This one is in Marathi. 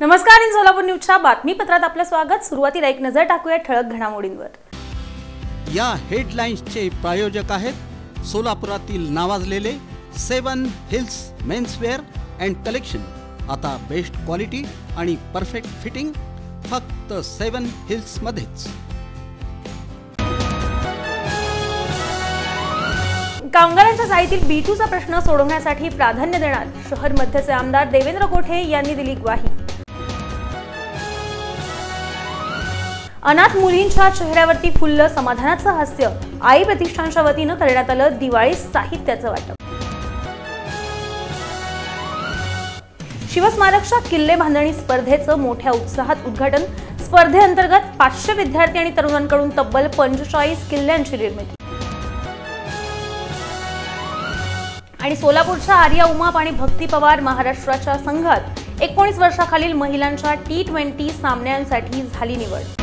नमस्कार, इन सोलापूर न्यूजच्या बातमीपत्रात आपलं स्वागत। सुरुवातीला एक नजर टाकूया ठळक घडामोडींवर। या हेडलाईन्सचे प्रायोजक आहेत सोलापुरातील नावाजलेले 7 हिल्स मेन्सवेअर अँड कलेक्शन। आता बेस्ट क्वालिटी आणि परफेक्ट फिटिंग फक्त 7 हिल्स मध्येच। कामगारांच्या साहित्यातील B2चा प्रश्न सोडवण्यासाठी प्राधान्य देणार शहर मध्यचे आमदार देवेंद्र कोठे यांनी दिली ग्वाही। अनाथ मुलींच्या चेहऱ्यावरती फुललं समाधानाचं हास्य। आई प्रतिष्ठानच्या वतीनं करण्यात आलं दिवाळी साहित्याचं वाटप। शिवस्मारकच्या किल्ले बांधणी स्पर्धेचं मोठ्या उत्साहात उद्घाटन। स्पर्धेअंतर्गत 500 विद्यार्थी आणि तरुणांकडून तब्बल 45 किल्ल्यांची निर्मिती। आणि सोलापूरच्या आर्या उमाप आणि भक्ती पवार महाराष्ट्राच्या संघात 19 वर्षाखालील महिलांच्या T20 सामन्यांसाठी झाली निवड।